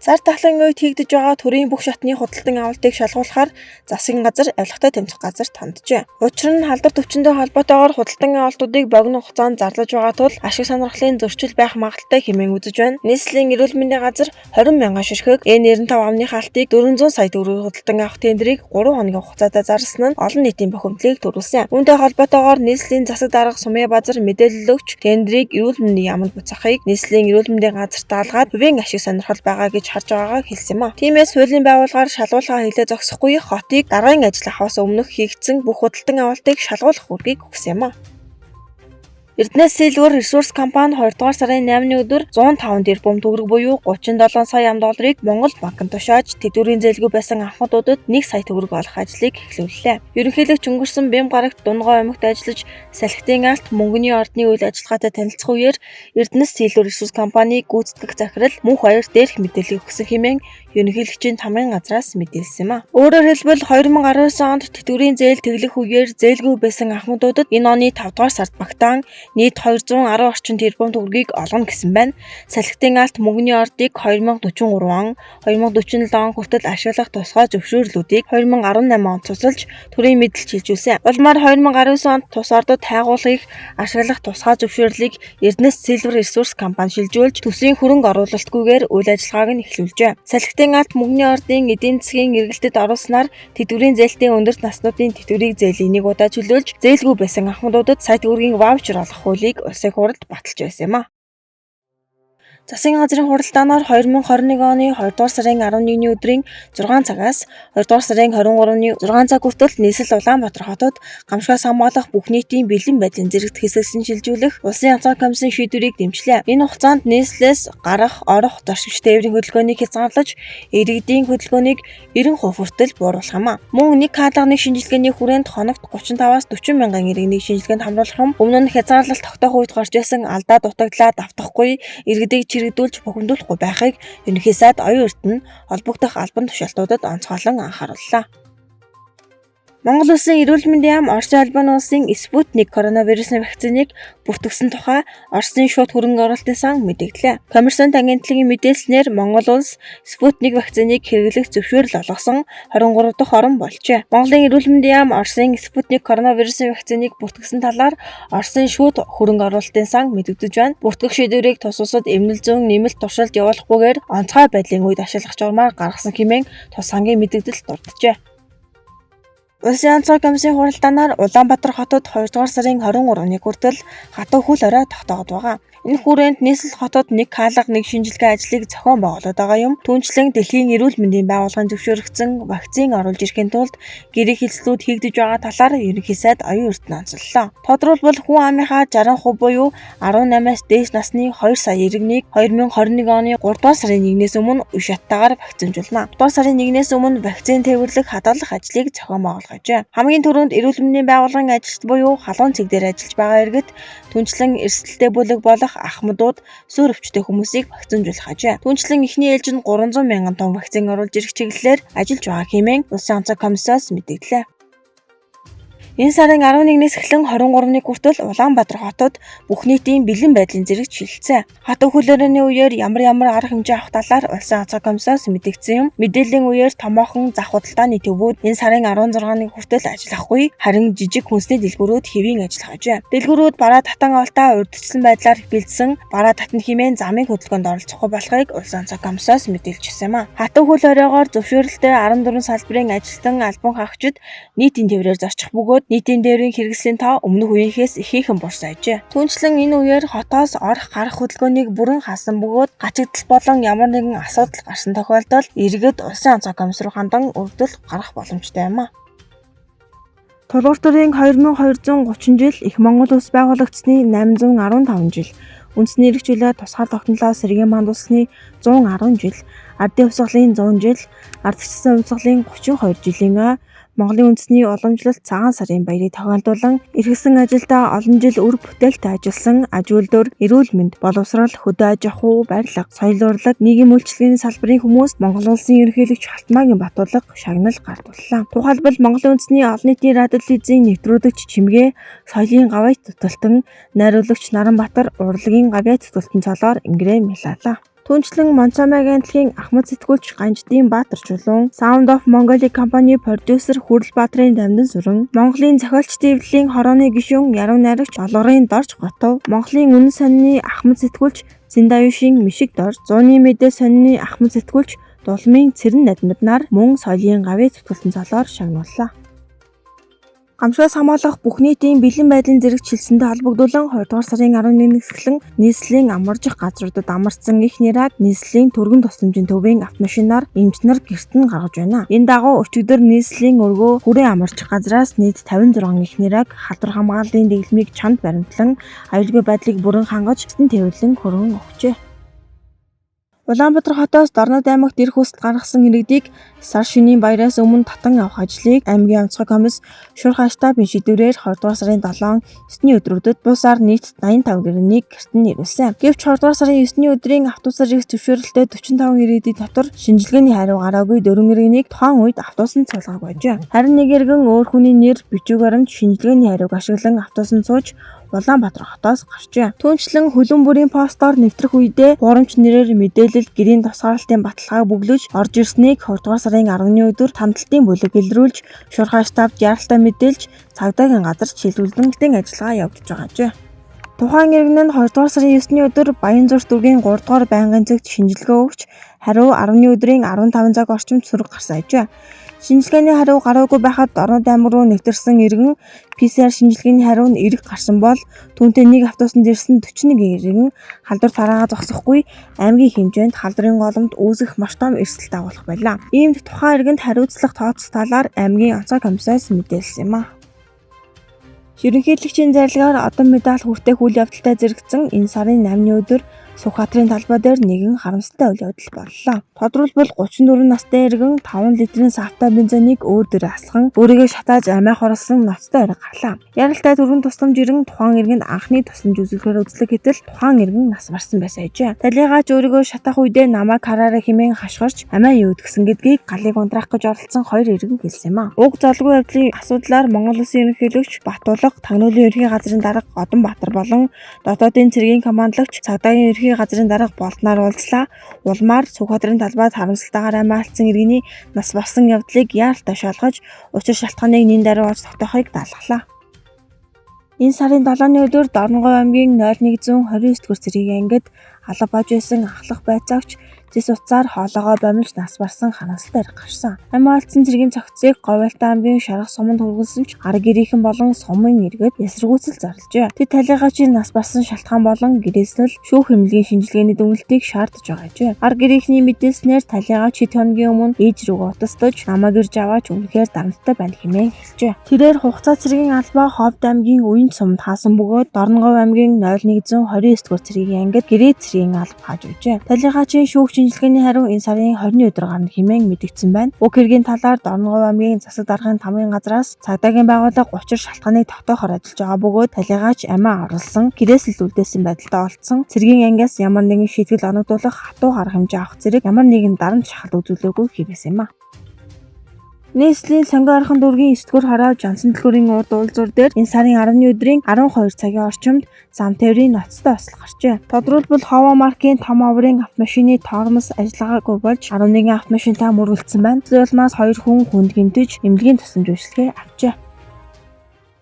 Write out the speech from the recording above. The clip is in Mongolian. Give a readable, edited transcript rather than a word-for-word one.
Зар тахлын үед хийгдэж байгаа төрийн бүх шатны худалдан авалтыг шалгуулахаар засгийн газар авилгатай тэмцэх газар танджээ. Учир нь халдвар төвчөндөө холбоотойгоор худалдан авалтуудыг богино хугацаанд зарлаж байгаа тул ашиг сонирхлын зөрчил байх магадaltaй хэмээн үзэж байна. Нийслэлийн эрүүл мэндийн газар 20 мянган ширхэг N95 амны хаалтыг 400 сая төгрөгөөр худалдан авах тендерийг 3 хоногийн хугацаатай зарласан нь олон нийтийн бохимдлыг төрүүлсэн. Үүнтэй холбоотойгоор нийслэлийн засаг дарга Сумья Базар мэдээлэл өгч тендерийг эрүүл мэндийн яамд буцаахыг нийслэлийн эрүүл мэндийн газар даалгаад хувийн ашиг сонирхол байгаа гэж харж байгаагаа хэлсэн юм а. Тиймээс хуулийн байгууллагаар шалгуулгаа хийлээ зогсохгүй хотыг даргын ажил авахаас өмнөх хийгдсэн бүх худалдан авалтыг шалгуулах үргийг өгсөн юм а. Эрдэнэс Silver Resource компани 2 дугаар сарын 8-ны өдөр 105 тэрбум төгрөг буюу 37 сая $, Монгол банкнд тушааж тэдүүрийн зээлгүй байсан анхнуудад 1 сая төгрөг олох ажлыг эхлүүллээ. Ерөнхийлөгч өнгөрсөн бям гарагт Дунгой аймагт ажиллаж салхитын алт мөнгөний ордны үйл ажиллагаатай танилцах үеэр Эрдэнэс Silver Resource компани гүйцэтгэх захирал Мөнх Баяр дээрх мэдээлэл өгсөн хэмээн ерөнхийлөгчийн тамгын газраас мэдээлсэн юм а. Өөрөөр хэлбэл 2019 онд тэдүүрийн зээл тэглэх үеэр зээлгүй байсан анхнуудад энэ оны 5 дугаар сард багтаан нийт 210 орчим тэрбум төгрөгийг олгоно гэсэн байна. Салхитын алт мөнгөний ордыг 2043 он, 2047 он хүртэл ашиглах тусгай зөвшөөрлүүдийг 2018 онд цуцалж төрийн мэдэлд шилжүүлсэн. Улмаар 2019 онд тус ордод хайгуулгыг ашиглах тусгай зөвшөөрлийг Эрдэнэс Silver Resource компани шилжүүлж төсвийн хөрөнгө оруулалтгүйгээр үйл ажиллагааг нь эхлүүлжээ. Салхитын алт мөнгөний ордын эдийн засгийн эргэлтэд оруулснаар тэдүүрийн зээлтэй өндөр наснуудын тэдүүрийг зээлийн нэг удаа чөлөөлж зээлгүй байсан анхнуудад сая төгрөгийн ваучер олох хуулийг улсын хурлд баталж байсан юм а. Засгийн газрын хуралдаанаар 2021 оны 2 дугаар сарын 11-ний өдрийн 6 цагаас 2 дугаар сарын 23-ны 6 цаг хүртэл нийслэл Улаанбаатар хотод гамшигаас хамгаалах бүх нийтийн бэлэн байдлын зэрэгт хэсэгсэн шилжүүлэх улсын онцгой комиссийн шийдвэрийг дэмжлээ. Энэ хугацаанд нийслэлээс гарах, орох, зорчигч тээврийн хөдөлгөөнийг хязгаарлаж, иргэдийн хөдөлгөөнийг 90% хүртэл бууруулах юм а. Мөн нэг хаалга нэг шинжилгээний хүрээнд хоногт 35-аас 40 мянган иргэнийг шинжилгээнд хамруулах юм. Өмнө нь хязгаарлалт тогтоох үед гарч байсан алдаа дутагдлаа давтахгүй, иргэдийг чирэгдүүлж бухимдуулахгүй байхыг ерөнхий сайд оюун эрдэнэ холбогдох албан тушаалтуудад онцгойлон анхаарууллаа. Монгол улсын эрүүл мэндийн яам Оросын албаны улсын Спутник коронавирусын вакциныг бүртгэсэн тухай Оросын шууд хөрөнгө оруулалтын сан мэдээллээ. Коммерсант агентлагийн мэдээлснээр Монгол улс Спутник вакциныг хэрэглэх зөвшөөрөл олгосон 23 дахь орн болжээ. Монголын эрүүл мэндийн яам Оросын Спутник коронавирусын вакциныг бүртгэсэн талаар Оросын шууд хөрөнгө оруулалтын сан мэдэгдэж байна. Бүртгэх шийдвэрийг тус улсад эмнэлэг зүүн нэмэлт туршилт явуулахгүйгээр онцгой байдлын үед ашиглах журмаар гаргасан хэмээн тус сангийн мэдэгдэлд дурджээ. Улсын онцгой комиссийн хуралдаанаар Улаанбаатар хотод 2 дугаар сарын 23-ны хүртэл хатуу хөл орой тогтоогод байгаа. Энэ хүрээнд нийслэл хотод нэг хаалга нэг шинжилгээ ажлыг зохион байгуулад байгаа юм. Түүнчлэн Дэлхийн эрүүл мэндийн байгууллагын зөвшөөрөгдсөн вакцин оруулж ирэхин тулд гэрээ хэлцлүүд хийгдэж байгаа талаар ерөнхий сайд оюун эрдэнэ онцоллоо. Тодорхойлбол хүн амынхаа 60% буюу 18-аас дээш насны 2 сая иргэнийг 2021 оны 3 дугаар сарын 1-ээс өмнө үе шаттайгаар вакцинжуулна. 2 дугаар сарын 1-ээс өмнө вакцин тээвэрлэх хадгалах ажлыг зохион байгуулжээ. Хамгийн түрүүнд эрүүл мэндийн байгууллагын ажилчид буюу халуун цэг дээр ажиллаж байгаа иргэд түнчлэн эрсдэлтэй бүлэг болох ахмадууд суур өвчтэй хүмүүсийг вакцинжуулах ажээ. Түнчлэн эхний ээлжинд 300 мянган тонн вакцин оруулж ирэх чиглэлээр ажиллаж байгаа хэмээн улсын онцгой комиссаас мэдээллээ. Энэ сарын 11-ээс эхлэн 23-ны хүртэл Улаанбаатар хотод бүх нийтийн бэлэн байдлын зэрэгт шилжсэн. Хатуу хөлөөрөөний үеэр ямар арга хэмжээ авах талаар улсын онцгой комиссаас мэдэгдсэн юм. Мэдээллийн үеэр томоохон зах худалдааны төвүүд энэ сарын 16-ны хүртэл ажиллахгүй, харин жижиг хүнсний дэлгүүрүүд хэвийн ажиллах ажээ. Дэлгүүрүүд бараа татан авалтаа урьдчилсан байдлаар бэлдсэн бараа татна хэмээн замын хөдөлгөөнд оролцохгүй болохыг улсын онцгой комиссаас мэдээлжсэн юм а. Хатуу хөл оройгоор зөвшөөрөлтэй 14 салбарын ажилтан албан хаагчид нийтийн тээврээр зорчих бөгөөд нийтийн тээврийн хэрэгслийн тоо өмнөх үеийнхээс ихээхэн бурсан ажээ. Түүнчлэн энэ үеэр хотоос орох гарах хөдөлгөөнийг бүрэн хаасан бөгөөд гачигдал болон ямар нэгэн асуудал гарсан тохиолдолд иргэд улсын онцгой комисс руу хандан өргөдөл гарах боломжтой юм а. Тулгууртарын 2230 жил их Монгол улс байгуулагдсны 815 жил, үндэсний эрх чөлөө тусгаар тогтнолоо сэргээн мандуулсны 110 жил, ардын хувьсгалын 100 жил, ардчилсан хувьсгалын 32 жилийн Монголын үндэсний уламжлалт цагаан сарын баярыг тохиолдуулан эрхэсэн ажилдаа олон жил үр бүтээлтэй ажилласан аж үйлдвэр, эрүүл мэнд, боловсрол, хөдөө аж ахуй, барилга, соёл урлаг, нийгэм үйлчилгээний салбарын хүмүүст Монгол улсын ерөнхийлөгч Халтмаагийн Батулга шагнал гардууллаа. Тухайлбал Монголын үндэсний олон нийтийн радио телевизийн нэвтрүүлэгч Чимгээ, соёлын гавьяа tutultan, найруулагч Наранбаатар урлагийн гавьяа tutultan цолоор ингрэм ялаалаа. Түүнчлэн Монцомь агентлагийн Ахмад сэтгүүлч Ганжидын Баатар чулуун, Sound of Mongolia компани продюсер Хүрэл Баатарын Дамдын сүрэн, Монголын зохиолчдын эвлэлийн хорооны гишүүн Яруу найрагч Олгорын Дорж Готов, Монголын үнэн сонины Ахмад сэтгүүлч Зиндаюшийн Мишиг Дорж, Зууны мэдээ сонины Ахмад сэтгүүлч Дулмын Цэрэн Надмад нар мөн соёлын гавьяа зүтгэлтэн цолоор шагнууллаа. Гамшигаас хамгаалах бүх нийтийн бэлэн байдлын зэрэг чилсэнтэй холбогдуулан 2 дугаар сарын 11-ээс эхлэн нийслэлийн амаржих газруудад амарсан их нэраг нийслэлийн түргэн тусламжийн төвийн автомашинаар эмчнэр гэрт нь гаргаж байна. Энэ дагуу өчигдөр нийслэлийн өргөө хүрээ амаржих газраас нийт 56 их нэраг халдвар хамгааллын дэглэмийг чамд баримтлан аюулгүй байдлыг бүрэн хангаж гэртэн тээвэрлэн хөргөн өгчээ. Улаанбаатар хотоос Дорнод аймагт ирэх хүсэлт гаргасан иргэдийг сар шинийн баяраас өмнө татан авах ажлыг аймгийн онцгой комисс шуурхай штабын шийдвэрээр 2 дугаар сарын 7, 9-ний өдрүүдэд бусаар нийт 85 гэрнийг гэрт нь ирүүлсэн. Гэвч 2 дугаар сарын 9-ний өдрийн автобусаар ирэх зөвшөөрөлтөд 45 иргэдийн дотор шинжилгээний хариу гараагүй 4 иргэнийг тухайн үед автобусанд суулгах байжээ. Харин нэг иргэн өөр хүний нэр бичиг баримт шинжилгээний хариуг ашиглан автобусанд сууж Улаанбаатар хотоос гарчээ. Түүнчлэн хөлөн бүрийн постоор нэвтрэх үедээ гурамч нэрээр мэдээлэл гэрийн тусгаарлалтын баталгааг бүглэж орж ирснийг 2 дугаар сарын 10-ны өдөр тамталтын бүлэг илрүүлж шуурхай штабд яаралтай мэдээлж цагдаагийн газар шилжүүлэн ажиллагаа явуулж байгаажээ. Тухайн иргэн нь 2 дугаар сарын 9-ний өдөр Баянзүрт дүргийн 3 дугаар байнгын цагт шинжилгээ өгч хариу 10-ны өдрийн 15 цаг орчимд сүрэг гарсан ажээ. Шинжилгээний хариу гараагүй байхад Дорнод аймаг руу нэвтэрсэн иргэн PCR шинжилгээний хариу нь эрэг гарсан бол түүнтэй нэг автобусанд ирсэн 41 иргэн халдвар тараагаа зогсохгүй аймгийн хэмжээнд халдварын голомт үүсгэх маш том эрсдэл дагуулах байлаа. Иймд тухайн иргэнд хариуцлага тооцох талаар аймгийн онцгой комиссаас мэдээлсэн юм а. Ерөнхийлөгчийн зарилгаар одон медаль хүртэх үйл явдалтай зэрэгцэн энэ сарын 8-ны өдөр Сүхбаатарын талбай дээр нэгэн харамсалтай үйл явдал боллоо. Тодорхойлбол 34 настай иргэн 5 литрийн савтай бензиныг өөр дээрээ асган өөрийгөө шатааж амиа хорлсон ноцтой орой гарлаа. Яралтай түргэн тусламж иргэн тухайн иргэнд анхны тусламж үзүүлэхээр үзлэг гэтэл тухайн иргэн нас барсан байсан ажээ. Талигаач өөрийгөө шатах үедээ намайг хараарай хэмээн хашгирч амиа юу гэдгсэн гэдгийг галыг унтраах гэж оролцсон 2 иргэн хэлсэн юм а. Уг золгүй явдлын асуудлаар Монгол Улсын ерөнхийлөгч Батулга, Тагнуулын ерөнхий газрын дарга Одон Баатар болон дотоодын цэргийн командлагч цагдаагийн ерөнхий газрын дарга Болднаар уулзлаа. Улмаар Сүхбаатарын талбайд харамсалтайгаар амиа алдсан иргэний нас барсан явдлыг яаралтай шалгаж учир шалтгааныг нэн даруй олж тогтоохыг даалгалаа. Энэ сарын 7-ны өдөр Дорногов аймгийн 0129 дугаар цэргийн ангид алга болж байсан ахлах байцаагч зис утсаар хоолоогоо бомилж нас барсан харамсалтай эрх гарсан. Амиа алдсан цэргийн цогцыг Говьалтай аймгийн Шарах суманд хүргэлсэн ч ар гэрийнхэн болон сумын иргэд эсэргүүцэл зарлжээ. Тэд талигаачийн нас барсан шалтгаан болон гэрээсэл шүүх эмнэлгийн шинжилгээний дүгнэлтийг шаардж байгаажээ. Ар гэрийнхний мэдээлснээр талигаач хэд хоногийн өмнө ээж рүү утастаж намайг ирж аваач үнэхээр дарамттай байна хэмээн хэлжээ. Тэрээр хугацаа цэргийн албаа Ховд аймгийн Уян сумд хаасан бөгөөд Дорногов аймгийн 0129 дугаар цэргийн ангид гэрээ цэргийн алба хааж өгчээ. Талигаачийн шүүх шинжилгээний хариу энэ сарын 20-ны өдөр гарна хэмээн мэдэгдсэн байна. Уг хэргийн талаар Дорногов аймгийн засаг даргын тамгын газраас цагдаагийн байгууллага учир шалтгааныг тогтоохоор ажиллаж байгаа бөгөөд талигаач амиа орлсон, гэрээсэл үлдээсэн байдалтай олдсон, цэргийн ангиас ямар нэгэн шийтгэл оногдуулах хатуу арга хэмжээ авах зэрэг ямар нэгэн дарамт шахалт үзүүлээгүй хэлсэн юм а. Нийслэлийн сонгон орхон дүүргийн 9-р хороо Жонсон дэлгүүрийн урд уулзуур дээр энэ сарын 10-ны өдрийн 12 цагийн орчимд зам тээврийн ноцтой осол гарчээ. Тодорхойлбол Хова маркийн том оврын автомашины тоормос ажиллагаагүй болж 11 автомашинтай мөргөлдсөн байна. Зүйл улмаас 2 хүн хүнд гэмтэж эмнэлгийн тусламж үйлчилгээ авчээ.